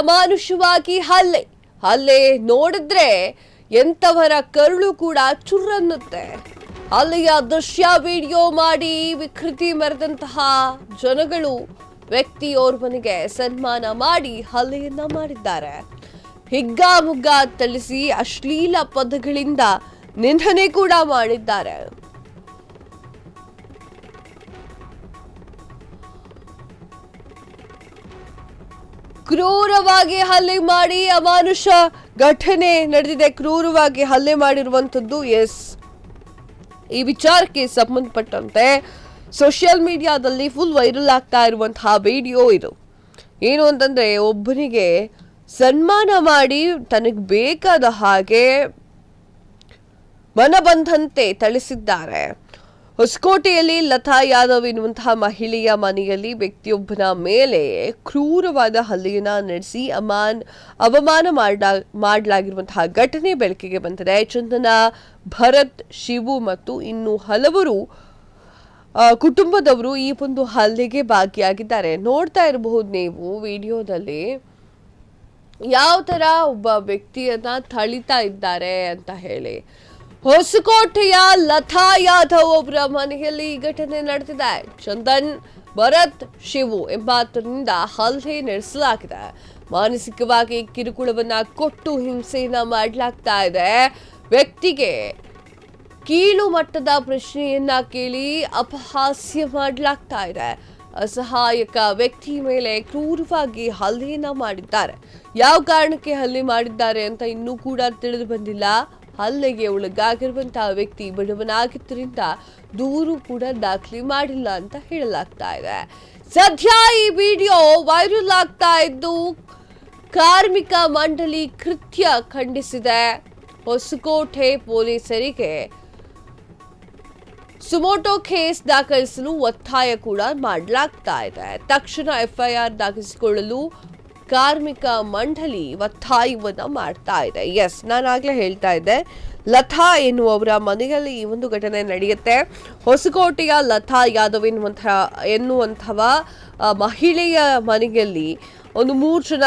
ಅಮಾನುಷವಾಗಿ ಹಲ್ಲೆ ನೋಡಿದ್ರೆ ಎಂತವರ ಕರುಳು ಕೂಡ ಚುರ್ರನ್ನುತ್ತೆ. ಹಲ್ಲೆಯ ದೃಶ್ಯ ವಿಡಿಯೋ ಮಾಡಿ ವಿಕೃತಿ ಮೆರೆದಂತಹ ಜನಗಳು ವ್ಯಕ್ತಿಯೋರ್ವನಿಗೆ ಸನ್ಮಾನ ಮಾಡಿ ಹಲ್ಲೆಯನ್ನ ಮಾಡಿದ್ದಾರೆ. ಹಿಗ್ಗಾಮುಗ್ಗ ಥಳಿಸಿ ಅಶ್ಲೀಲ ಪದಗಳಿಂದ ನಿಂದನೆ ಕೂಡ ಮಾಡಿದ್ದಾರೆ. ಕ್ರೂರವಾಗಿ ಹಲ್ಲೆ ಮಾಡಿ ಅಮಾನುಷ ಘಟನೆ ನಡೆದಿದೆ. ಕ್ರೂರವಾಗಿ ಹಲ್ಲೆ ಮಾಡಿರುವಂತದ್ದು ಈ ವಿಚಾರಕ್ಕೆ ಸಂಬಂಧಪಟ್ಟಂತೆ ಸೋಷಿಯಲ್ ಮೀಡಿಯಾದಲ್ಲಿ ಫುಲ್ ವೈರಲ್ ಆಗ್ತಾ ಇರುವಂತಹ ವಿಡಿಯೋ ಇದು. ಏನು ಅಂತಂದ್ರೆ, ಒಬ್ಬನಿಗೆ ಸನ್ಮಾನ ಮಾಡಿ ತನಗೆ ಬೇಕಾದ ಹಾಗೆ ಮನ ಬಂದಂತೆ ಥಳಿಸಿದ್ದಾರೆ. ಹೊಸಕೋಟೆಯಲ್ಲಿ ಲತಾ ಯಾದವ್ ಎನ್ನುವಂತಹ ಮಹಿಳೆಯ ಮನೆಯಲ್ಲಿ ವ್ಯಕ್ತಿಯೊಬ್ಬನ ಮೇಲೆ ಕ್ರೂರವಾದ ಹಲ್ಲೆಯನ್ನ ನಡೆಸಿ ಅವಮಾನ ಮಾಡಲಾಗಿರುವಂತಹ ಘಟನೆ ಬೆಳಕಿಗೆ ಬಂದಿದೆ. ಚಂದನ, ಭರತ್, ಶಿವು ಮತ್ತು ಇನ್ನು ಹಲವರು ಕುಟುಂಬದವರು ಈ ಒಂದು ಹಲ್ಲೆಗೆ ಭಾಗಿಯಾಗಿದ್ದಾರೆ. ನೋಡ್ತಾ ಇರಬಹುದು ನೀವು ವಿಡಿಯೋದಲ್ಲಿ ಯಾವ ತರ ಒಬ್ಬ ವ್ಯಕ್ತಿಯನ್ನ ಥಳಿತಾ ಇದ್ದಾರೆ ಅಂತ ಹೇಳಿ. ಹೊಸಕೋಟೆಯ ಲತಾ ಯಾದವ್ ಅವರ ಮನೆಯಲ್ಲಿ ಈ ಘಟನೆ ನಡೆದಿದೆ. ಚಂದನ್, ಭರತ್, ಶಿವು ಎಂಬಾತರಿಂದ ಹಲ್ಲೆ ನಡೆಸಲಾಗಿದೆ. ಮಾನಸಿಕವಾಗಿ ಕಿರುಕುಳವನ್ನ ಕೊಟ್ಟು ಹಿಂಸೆಯನ್ನ ಮಾಡಲಾಗ್ತಾ ಇದೆ. ವ್ಯಕ್ತಿಗೆ ಕೀಳು ಮಟ್ಟದ ಪ್ರಶ್ನೆಯನ್ನ ಕೇಳಿ ಅಪಹಾಸ್ಯ ಮಾಡಲಾಗ್ತಾ ಇದೆ. ಅಸಹಾಯಕ ವ್ಯಕ್ತಿ ಮೇಲೆ ಕ್ರೂರವಾಗಿ ಹಲ್ಲೆಯನ್ನ ಮಾಡಿದ್ದಾರೆ. ಯಾವ ಕಾರಣಕ್ಕೆ ಹಲ್ಲೆ ಮಾಡಿದ್ದಾರೆ ಅಂತ ಇನ್ನೂ ಕೂಡ ತಿಳಿದು ಬಂದಿಲ್ಲ. ಹಲ್ಲೆಗೆ ಒಳಗಾಗಿರುವಂತಹ ವ್ಯಕ್ತಿ ಬಡವನಾಗಿದ್ದರಿಂದ ದೂರು ಕೂಡ ದಾಖಲೆ ಮಾಡಿಲ್ಲ ಅಂತ ಹೇಳಲಾಗ್ತಾ ಇದೆ. ಸದ್ಯ ಈ ವಿಡಿಯೋ ವೈರಲ್ ಆಗ್ತಾ ಇದ್ದು ಕಾರ್ಮಿಕ ಮಂಡಳಿ ಕೃತ್ಯ ಖಂಡಿಸಿದೆ. ಹೊಸಕೋಟೆ ಪೊಲೀಸರಿಗೆ ಸುಮೋಟೋ ಕೇಸ್ ದಾಖಲಿಸಲು ಒತ್ತಾಯ ಕೂಡ ಮಾಡಲಾಗ್ತಾ ಇದೆ. ತಕ್ಷಣ ಎಫ್ಐಆರ್ ದಾಖಲಿಸಿಕೊಳ್ಳಲು ಕಾರ್ಮಿಕ ಮಂಡಳಿ ಒತ್ತಾಯವನ್ನ ಮಾಡ್ತಾ ಇದೆ. ನಾನು ಆಗ್ಲೇ ಹೇಳ್ತಾ ಇದ್ದೆ, ಲತಾ ಎನ್ನುವವರ ಮನೆಯಲ್ಲಿ ಈ ಒಂದು ಘಟನೆ ನಡೆಯುತ್ತೆ. ಹೊಸಕೋಟೆಯ ಲತಾ ಯಾದವ್ ಎನ್ನುವಂತಹ ಮಹಿಳೆಯ ಮನೆಯಲ್ಲಿ ಒಂದು 3 ಜನ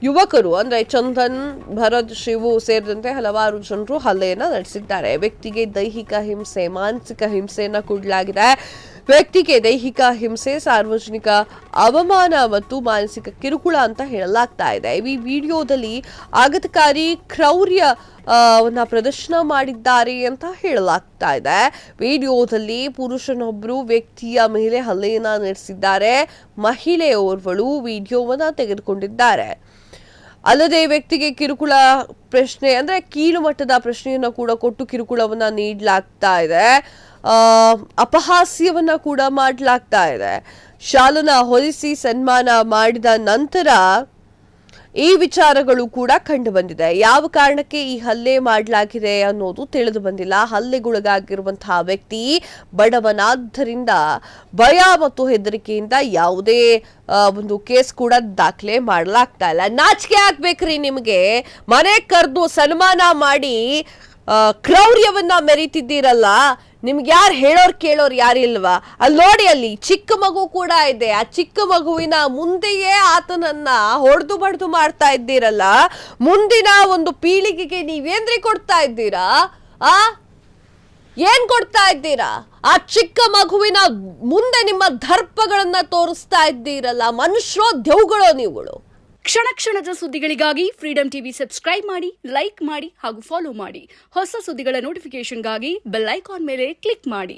ಯುವಕರು ಅಂದ್ರೆ ಚಂದನ್, ಭರತ್, ಶಿವು ಸೇರಿದಂತೆ ಹಲವಾರು ಜನರು ಹಲ್ಲೆಯನ್ನ ನಡೆಸಿದ್ದಾರೆ. ವ್ಯಕ್ತಿಗೆ ದೈಹಿಕ ಹಿಂಸೆ, ಮಾನಸಿಕ ಹಿಂಸೆಯನ್ನ ಕೊಡಲಾಗಿದೆ. ವ್ಯಕ್ತಿಗೆ ದೈಹಿಕ ಹಿಂಸೆ, ಸಾರ್ವಜನಿಕ ಅವಮಾನ ಮತ್ತು ಮಾನಸಿಕ ಕಿರುಕುಳ ಅಂತ ಹೇಳಲಾಗ್ತಾ ಇದೆ. ಈ ವಿಡಿಯೋದಲ್ಲಿ ಆಘಾತಕಾರಿ ಕ್ರೌರ್ಯವನ್ನ ಪ್ರದರ್ಶನ ಮಾಡಿದ್ದಾರೆ ಅಂತ ಹೇಳಲಾಗ್ತಾ ಇದೆ. ವಿಡಿಯೋದಲ್ಲಿ ಪುರುಷನೊಬ್ಬರು ವ್ಯಕ್ತಿಯ ಮೇಲೆ ಹಲ್ಲೆಯನ್ನ ನಡೆಸಿದ್ದಾರೆ. ಮಹಿಳೆಯೋರ್ವಳು ವಿಡಿಯೋವನ್ನ ತೆಗೆದುಕೊಂಡಿದ್ದಾರೆ. ಅಲ್ಲದೆ ವ್ಯಕ್ತಿಗೆ ಕಿರುಕುಳ ಪ್ರಶ್ನೆ ಅಂದ್ರೆ ಕೀಳು ಮಟ್ಟದ ಪ್ರಶ್ನೆಯನ್ನ ಕೂಡ ಕೊಟ್ಟು ಕಿರುಕುಳವನ್ನ ನೀಡಲಾಗ್ತಾ ಇದೆ. ಅಪಹಾಸ್ಯವನ್ನ ಕೂಡ ಮಾಡಲಾಗ್ತಾ ಇದೆ. ಶಾಲನ ಹೊಲಿಸಿ ಸನ್ಮಾನ ಮಾಡಿದ ನಂತರ ಈ ವಿಚಾರಗಳು ಕೂಡ ಕಂಡು ಬಂದಿದೆ. ಯಾವ ಕಾರಣಕ್ಕೆ ಈ ಹಲ್ಲೆ ಮಾಡಲಾಗಿದೆ ಅನ್ನೋದು ತಿಳಿದು ಬಂದಿಲ್ಲ. ಹಲ್ಲೆಗೊಳಗಾಗಿರುವಂತಹ ವ್ಯಕ್ತಿ ಬಡವನಾದ್ದರಿಂದ ಭಯ ಮತ್ತು ಹೆದರಿಕೆಯಿಂದ ಯಾವುದೇ ಒಂದು ಕೇಸ್ ಕೂಡ ದಾಖಲೆ ಮಾಡಲಾಗ್ತಾ ಇಲ್ಲ. ನಾಚಿಕೆ ಆಗ್ಬೇಕ್ರಿ ನಿಮಗೆ. ಮನೆ ಕರೆದು ಸನ್ಮಾನ ಮಾಡಿ ಕ್ರೌರ್ಯವನ್ನ ಮೆರೀತಿದ್ದೀರಲ್ಲ, ನಿಮ್ಗೆ ಯಾರು ಹೇಳೋರು ಕೇಳೋರು ಯಾರಿಲ್ವಾ? ಅಲ್ಲಿ ನೋಡಿ, ಅಲ್ಲಿ ಚಿಕ್ಕ ಮಗು ಕೂಡ ಇದೆ. ಆ ಚಿಕ್ಕ ಮಗುವಿನ ಮುಂದೆಯೇ ಆತನನ್ನ ಹೊಡೆದು ಬಡ್ದು ಮಾಡ್ತಾ ಇದ್ದೀರಲ್ಲ. ಮುಂದಿನ ಒಂದು ಪೀಳಿಗೆಗೆ ನೀವೇನ್ರಿ ಕೊಡ್ತಾ ಇದ್ದೀರಾ? ಏನ್ ಕೊಡ್ತಾ ಇದ್ದೀರಾ? ಆ ಚಿಕ್ಕ ಮಗುವಿನ ಮುಂದೆ ನಿಮ್ಮ ದರ್ಪಗಳನ್ನ ತೋರಿಸ್ತಾ ಇದ್ದೀರಲ್ಲ. ಮನುಷ್ಯರೋ ದೆವ್ಗಳೋ ನೀವುಗಳು. ಕ್ಷಣ ಕ್ಷಣದ ಸುದ್ದಿಗಳಿಗಾಗಿ ಫ್ರೀಡಂ ಟಿವಿ ಸಬ್ಸ್ಕ್ರೈಬ್ ಮಾಡಿ, ಲೈಕ್ ಮಾಡಿ ಹಾಗೂ ಫಾಲೋ ಮಾಡಿ. ಹೊಸ ಸುದ್ದಿಗಳ ನೋಟಿಫಿಕೇಶನ್ಗಾಗಿ ಬೆಲ್ ಐಕಾನ್ ಮೇಲೆ ಕ್ಲಿಕ್ ಮಾಡಿ.